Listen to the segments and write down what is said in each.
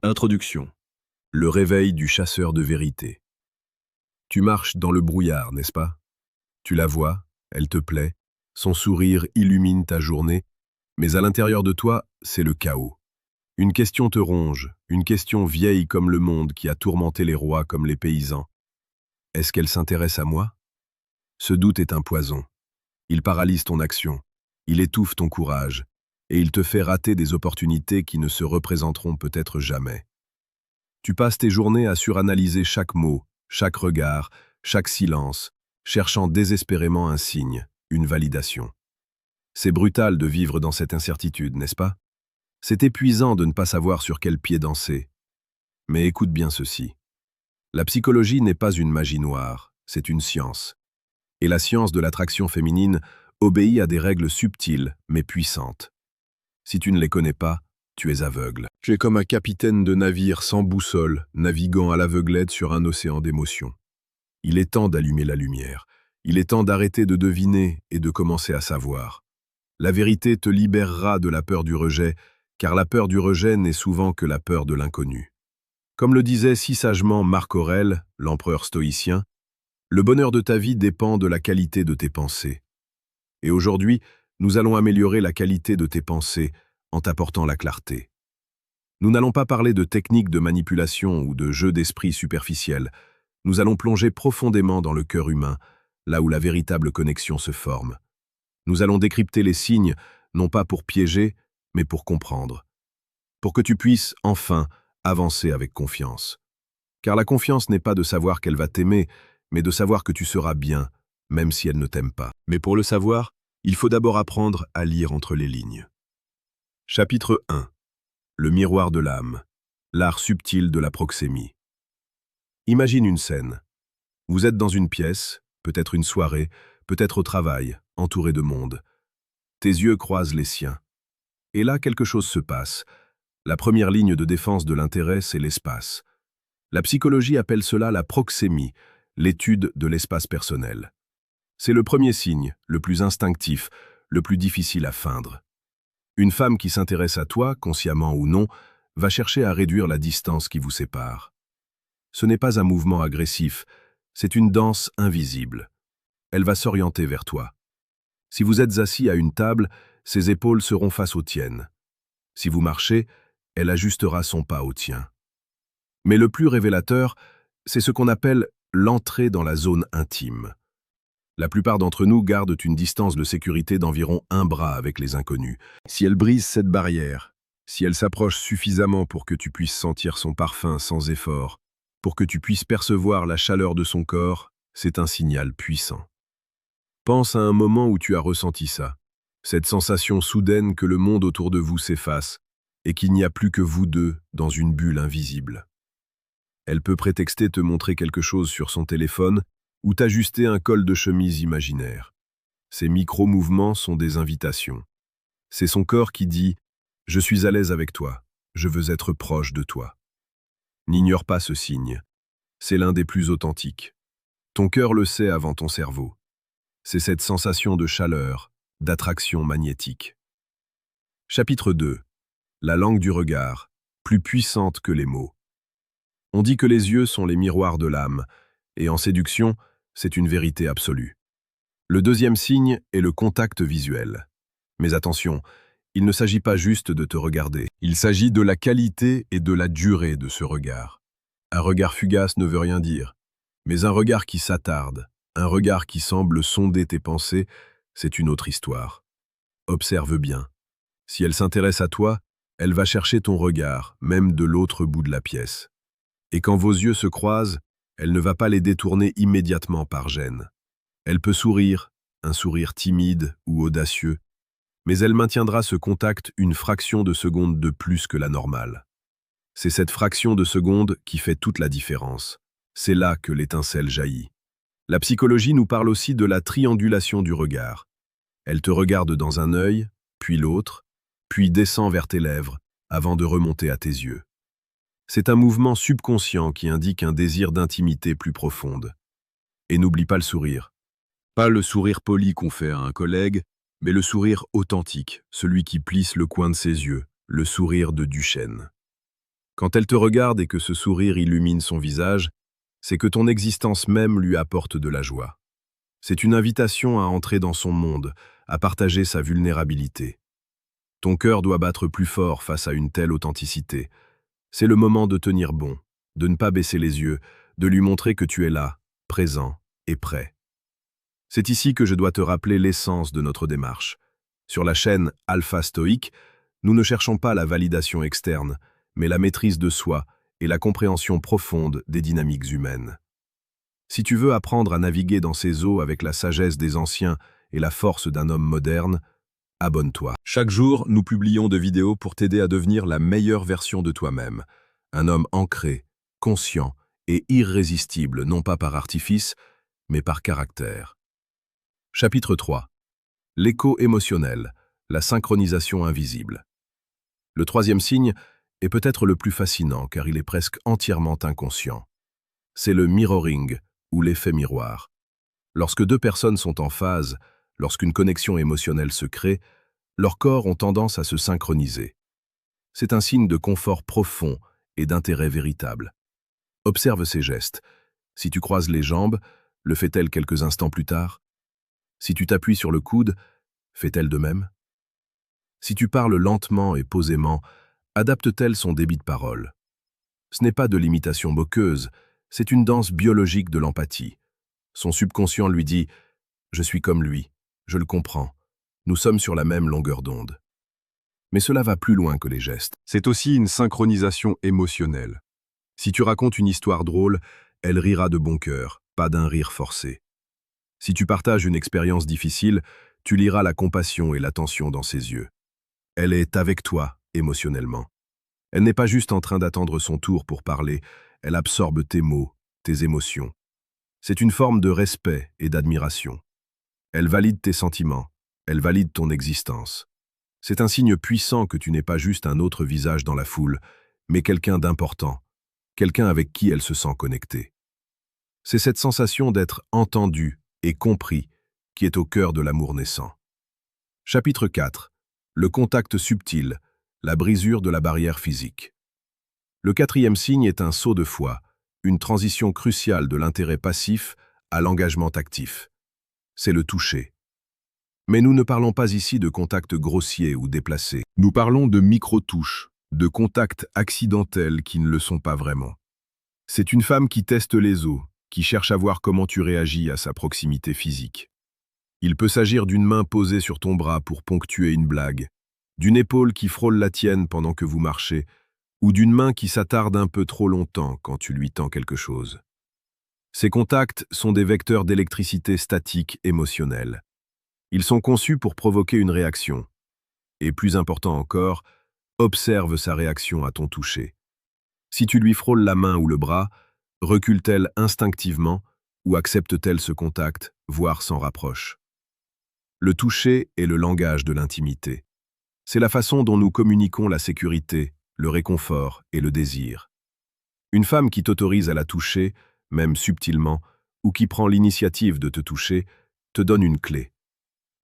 Introduction. Le réveil du chasseur de vérité. Tu marches dans le brouillard, n'est-ce pas? Tu la vois, elle te plaît, son sourire illumine ta journée, mais à l'intérieur de toi, c'est le chaos. Une question te ronge, une question vieille comme le monde qui a tourmenté les rois comme les paysans. Est-ce qu'elle s'intéresse à moi? Ce doute est un poison. Il paralyse ton action, il étouffe ton courage, et il te fait rater des opportunités qui ne se représenteront peut-être jamais. Tu passes tes journées à suranalyser chaque mot, chaque regard, chaque silence, cherchant désespérément un signe, une validation. C'est brutal de vivre dans cette incertitude, n'est-ce pas? C'est épuisant de ne pas savoir sur quel pied danser. Mais écoute bien ceci. La psychologie n'est pas une magie noire, c'est une science. Et la science de l'attraction féminine obéit à des règles subtiles mais puissantes. Si tu ne les connais pas, tu es aveugle. Tu es comme un capitaine de navire sans boussole, naviguant à l'aveuglette sur un océan d'émotions. Il est temps d'allumer la lumière. Il est temps d'arrêter de deviner et de commencer à savoir. La vérité te libérera de la peur du rejet, car la peur du rejet n'est souvent que la peur de l'inconnu. Comme le disait si sagement Marc Aurèle, l'empereur stoïcien, le bonheur de ta vie dépend de la qualité de tes pensées. Et aujourd'hui, nous allons améliorer la qualité de tes pensées en t'apportant la clarté. Nous n'allons pas parler de techniques de manipulation ou de jeux d'esprit superficiels. Nous allons plonger profondément dans le cœur humain, là où la véritable connexion se forme. Nous allons décrypter les signes, non pas pour piéger, mais pour comprendre. Pour que tu puisses, enfin, avancer avec confiance. Car la confiance n'est pas de savoir qu'elle va t'aimer, mais de savoir que tu seras bien, même si elle ne t'aime pas. Mais pour le savoir, il faut d'abord apprendre à lire entre les lignes. Chapitre 1. Le miroir de l'âme. L'art subtil de la proxémie. Imagine une scène. Vous êtes dans une pièce, peut-être une soirée, peut-être au travail, entouré de monde. Tes yeux croisent les siens. Et là, quelque chose se passe. La première ligne de défense de l'intérêt, c'est l'espace. La psychologie appelle cela la proxémie, l'étude de l'espace personnel. C'est le premier signe, le plus instinctif, le plus difficile à feindre. Une femme qui s'intéresse à toi, consciemment ou non, va chercher à réduire la distance qui vous sépare. Ce n'est pas un mouvement agressif, c'est une danse invisible. Elle va s'orienter vers toi. Si vous êtes assis à une table, ses épaules seront face aux tiennes. Si vous marchez, elle ajustera son pas au tien. Mais le plus révélateur, c'est ce qu'on appelle l'entrée dans la zone intime. La plupart d'entre nous gardent une distance de sécurité d'environ 1 bras avec les inconnus. Si elle brise cette barrière, si elle s'approche suffisamment pour que tu puisses sentir son parfum sans effort, pour que tu puisses percevoir la chaleur de son corps, c'est un signal puissant. Pense à un moment où tu as ressenti ça, cette sensation soudaine que le monde autour de vous s'efface et qu'il n'y a plus que vous deux dans une bulle invisible. Elle peut prétexter te montrer quelque chose sur son téléphone ou t'ajuster un col de chemise imaginaire. Ces micro-mouvements sont des invitations. C'est son corps qui dit « Je suis à l'aise avec toi, je veux être proche de toi ». N'ignore pas ce signe. C'est l'un des plus authentiques. Ton cœur le sait avant ton cerveau. C'est cette sensation de chaleur, d'attraction magnétique. Chapitre 2. La langue du regard, plus puissante que les mots. On dit que les yeux sont les miroirs de l'âme, et en séduction, c'est une vérité absolue. Le deuxième signe est le contact visuel. Mais attention, il ne s'agit pas juste de te regarder. Il s'agit de la qualité et de la durée de ce regard. Un regard fugace ne veut rien dire, mais un regard qui s'attarde, un regard qui semble sonder tes pensées, c'est une autre histoire. Observe bien. Si elle s'intéresse à toi, elle va chercher ton regard, même de l'autre bout de la pièce. Et quand vos yeux se croisent, elle ne va pas les détourner immédiatement par gêne. Elle peut sourire, un sourire timide ou audacieux, mais elle maintiendra ce contact une fraction de seconde de plus que la normale. C'est cette fraction de seconde qui fait toute la différence. C'est là que l'étincelle jaillit. La psychologie nous parle aussi de la triangulation du regard. Elle te regarde dans un œil, puis l'autre, puis descend vers tes lèvres, avant de remonter à tes yeux. C'est un mouvement subconscient qui indique un désir d'intimité plus profonde. Et n'oublie pas le sourire. Pas le sourire poli qu'on fait à un collègue, mais le sourire authentique, celui qui plisse le coin de ses yeux, le sourire de Duchesne. Quand elle te regarde et que ce sourire illumine son visage, c'est que ton existence même lui apporte de la joie. C'est une invitation à entrer dans son monde, à partager sa vulnérabilité. Ton cœur doit battre plus fort face à une telle authenticité. C'est le moment de tenir bon, de ne pas baisser les yeux, de lui montrer que tu es là, présent et prêt. C'est ici que je dois te rappeler l'essence de notre démarche. Sur la chaîne Alpha Stoïque, nous ne cherchons pas la validation externe, mais la maîtrise de soi et la compréhension profonde des dynamiques humaines. Si tu veux apprendre à naviguer dans ces eaux avec la sagesse des anciens et la force d'un homme moderne, abonne-toi. Chaque jour, nous publions de vidéos pour t'aider à devenir la meilleure version de toi-même. Un homme ancré, conscient et irrésistible, non pas par artifice, mais par caractère. Chapitre 3. L'écho émotionnel, la synchronisation invisible. Le troisième signe est peut-être le plus fascinant car il est presque entièrement inconscient. C'est le mirroring, ou l'effet miroir. Lorsque deux personnes sont en phase, lorsqu'une connexion émotionnelle se crée, leurs corps ont tendance à se synchroniser. C'est un signe de confort profond et d'intérêt véritable. Observe ces gestes. Si tu croises les jambes, le fait-elle quelques instants plus tard? Si tu t'appuies sur le coude, fait-elle de même? Si tu parles lentement et posément, adapte-t-elle son débit de parole? Ce n'est pas de l'imitation moqueuse, c'est une danse biologique de l'empathie. Son subconscient lui dit « Je suis comme lui, je le comprends, nous sommes sur la même longueur d'onde ». Mais cela va plus loin que les gestes. C'est aussi une synchronisation émotionnelle. Si tu racontes une histoire drôle, elle rira de bon cœur, pas d'un rire forcé. Si tu partages une expérience difficile, tu liras la compassion et l'attention dans ses yeux. Elle est avec toi, émotionnellement. Elle n'est pas juste en train d'attendre son tour pour parler, elle absorbe tes mots, tes émotions. C'est une forme de respect et d'admiration. Elle valide tes sentiments, elle valide ton existence. C'est un signe puissant que tu n'es pas juste un autre visage dans la foule, mais quelqu'un d'important, quelqu'un avec qui elle se sent connectée. C'est cette sensation d'être entendu et compris qui est au cœur de l'amour naissant. Chapitre 4. Le contact subtil, la brisure de la barrière physique. Le quatrième signe est un saut de foi, une transition cruciale de l'intérêt passif à l'engagement actif. C'est le toucher. Mais nous ne parlons pas ici de contacts grossiers ou déplacés. Nous parlons de micro-touches, de contacts accidentels qui ne le sont pas vraiment. C'est une femme qui teste les os, qui cherche à voir comment tu réagis à sa proximité physique. Il peut s'agir d'une main posée sur ton bras pour ponctuer une blague, d'une épaule qui frôle la tienne pendant que vous marchez, ou d'une main qui s'attarde un peu trop longtemps quand tu lui tends quelque chose. Ces contacts sont des vecteurs d'électricité statique émotionnelle. Ils sont conçus pour provoquer une réaction. Et plus important encore, observe sa réaction à ton toucher. Si tu lui frôles la main ou le bras, recule-t-elle instinctivement ou accepte-t-elle ce contact, voire s'en rapproche? Le toucher est le langage de l'intimité. C'est la façon dont nous communiquons la sécurité, le réconfort et le désir. Une femme qui t'autorise à la toucher, même subtilement, ou qui prend l'initiative de te toucher, te donne une clé.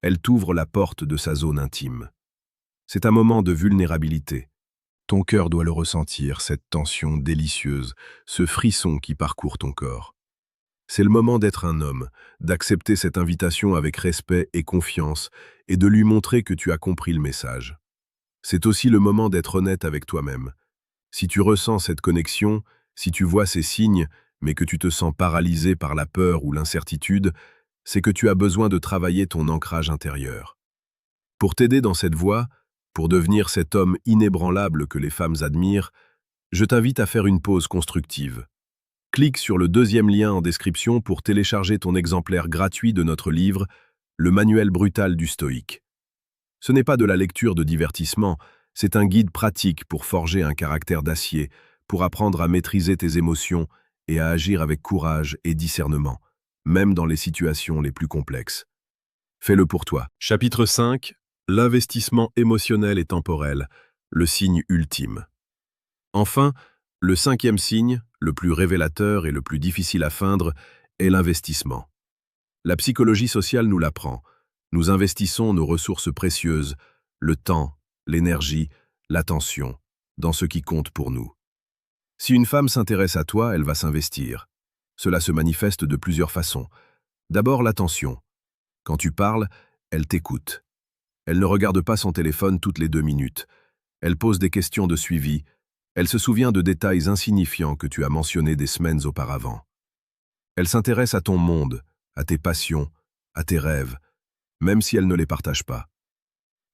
Elle t'ouvre la porte de sa zone intime. C'est un moment de vulnérabilité. Ton cœur doit le ressentir, cette tension délicieuse, ce frisson qui parcourt ton corps. C'est le moment d'être un homme, d'accepter cette invitation avec respect et confiance, et de lui montrer que tu as compris le message. C'est aussi le moment d'être honnête avec toi-même. Si tu ressens cette connexion, si tu vois ces signes, mais que tu te sens paralysé par la peur ou l'incertitude, c'est que tu as besoin de travailler ton ancrage intérieur. Pour t'aider dans cette voie, pour devenir cet homme inébranlable que les femmes admirent, je t'invite à faire une pause constructive. Clique sur le deuxième lien en description pour télécharger ton exemplaire gratuit de notre livre « Le manuel brutal du stoïque ». Ce n'est pas de la lecture de divertissement, c'est un guide pratique pour forger un caractère d'acier, pour apprendre à maîtriser tes émotions et à agir avec courage et discernement, même dans les situations les plus complexes. Fais-le pour toi. Chapitre 5. L'investissement émotionnel et temporel, le signe ultime. Enfin, le cinquième signe, le plus révélateur et le plus difficile à feindre, est l'investissement. La psychologie sociale nous l'apprend. Nous investissons nos ressources précieuses, le temps, l'énergie, l'attention, dans ce qui compte pour nous. Si une femme s'intéresse à toi, elle va s'investir. Cela se manifeste de plusieurs façons. D'abord, l'attention. Quand tu parles, elle t'écoute. Elle ne regarde pas son téléphone toutes les 2 minutes. Elle pose des questions de suivi. Elle se souvient de détails insignifiants que tu as mentionnés des semaines auparavant. Elle s'intéresse à ton monde, à tes passions, à tes rêves, même si elle ne les partage pas.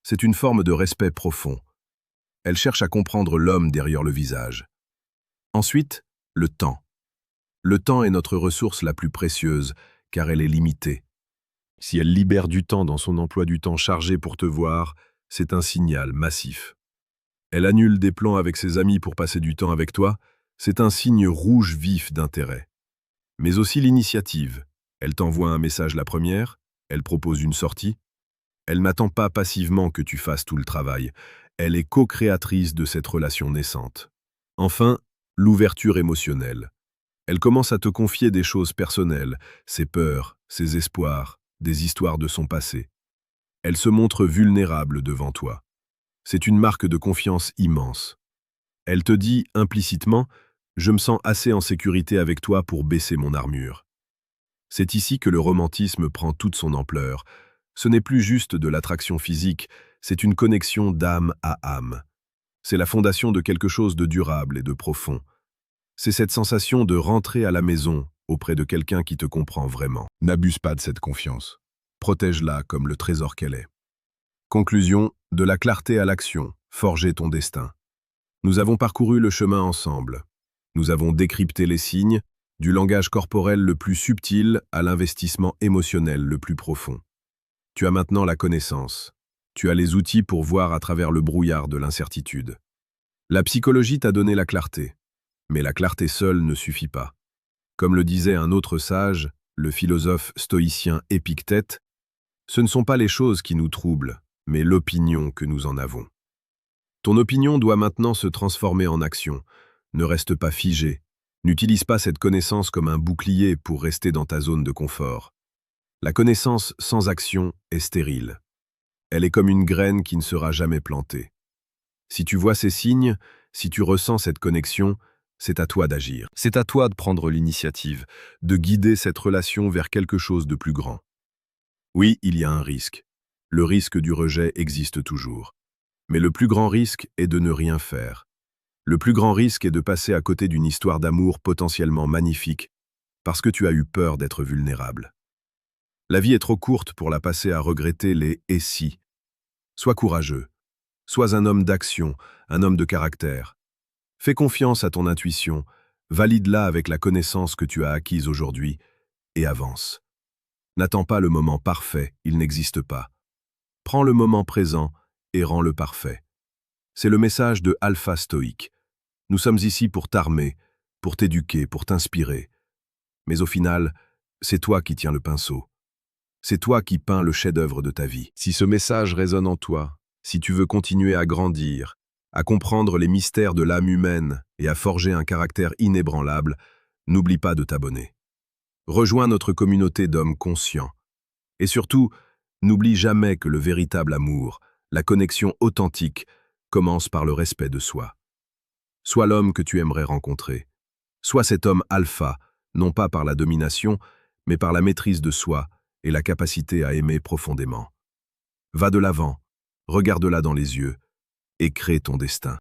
C'est une forme de respect profond. Elle cherche à comprendre l'homme derrière le visage. Ensuite, le temps. Le temps est notre ressource la plus précieuse, car elle est limitée. Si elle libère du temps dans son emploi du temps chargé pour te voir, c'est un signal massif. Elle annule des plans avec ses amis pour passer du temps avec toi, c'est un signe rouge vif d'intérêt. Mais aussi l'initiative. Elle t'envoie un message la première, elle propose une sortie. Elle n'attend pas passivement que tu fasses tout le travail. Elle est co-créatrice de cette relation naissante. Enfin, l'ouverture émotionnelle. Elle commence à te confier des choses personnelles, ses peurs, ses espoirs, des histoires de son passé. Elle se montre vulnérable devant toi. C'est une marque de confiance immense. Elle te dit implicitement « Je me sens assez en sécurité avec toi pour baisser mon armure ». C'est ici que le romantisme prend toute son ampleur. Ce n'est plus juste de l'attraction physique, c'est une connexion d'âme à âme. C'est la fondation de quelque chose de durable et de profond. C'est cette sensation de rentrer à la maison auprès de quelqu'un qui te comprend vraiment. N'abuse pas de cette confiance. Protège-la comme le trésor qu'elle est. Conclusion, de la clarté à l'action, forger ton destin. Nous avons parcouru le chemin ensemble. Nous avons décrypté les signes, du langage corporel le plus subtil à l'investissement émotionnel le plus profond. Tu as maintenant la connaissance. Tu as les outils pour voir à travers le brouillard de l'incertitude. La psychologie t'a donné la clarté. Mais la clarté seule ne suffit pas. Comme le disait un autre sage, le philosophe stoïcien Épictète, ce ne sont pas les choses qui nous troublent, mais l'opinion que nous en avons. Ton opinion doit maintenant se transformer en action. Ne reste pas figé. N'utilise pas cette connaissance comme un bouclier pour rester dans ta zone de confort. La connaissance sans action est stérile. Elle est comme une graine qui ne sera jamais plantée. Si tu vois ces signes, si tu ressens cette connexion, c'est à toi d'agir. C'est à toi de prendre l'initiative, de guider cette relation vers quelque chose de plus grand. Oui, il y a un risque. Le risque du rejet existe toujours. Mais le plus grand risque est de ne rien faire. Le plus grand risque est de passer à côté d'une histoire d'amour potentiellement magnifique parce que tu as eu peur d'être vulnérable. La vie est trop courte pour la passer à regretter les « et si ». Sois courageux. Sois un homme d'action, un homme de caractère. Fais confiance à ton intuition, valide-la avec la connaissance que tu as acquise aujourd'hui et avance. N'attends pas le moment parfait, il n'existe pas. Prends le moment présent et rends-le parfait. C'est le message de Alpha Stoïque. Nous sommes ici pour t'armer, pour t'éduquer, pour t'inspirer. Mais au final, c'est toi qui tiens le pinceau. C'est toi qui peins le chef-d'œuvre de ta vie. Si ce message résonne en toi, si tu veux continuer à grandir, à comprendre les mystères de l'âme humaine et à forger un caractère inébranlable, n'oublie pas de t'abonner. Rejoins notre communauté d'hommes conscients. Et surtout, n'oublie jamais que le véritable amour, la connexion authentique, commence par le respect de soi. Sois l'homme que tu aimerais rencontrer. Sois cet homme alpha, non pas par la domination, mais par la maîtrise de soi et la capacité à aimer profondément. Va de l'avant, regarde-la dans les yeux et crée ton destin.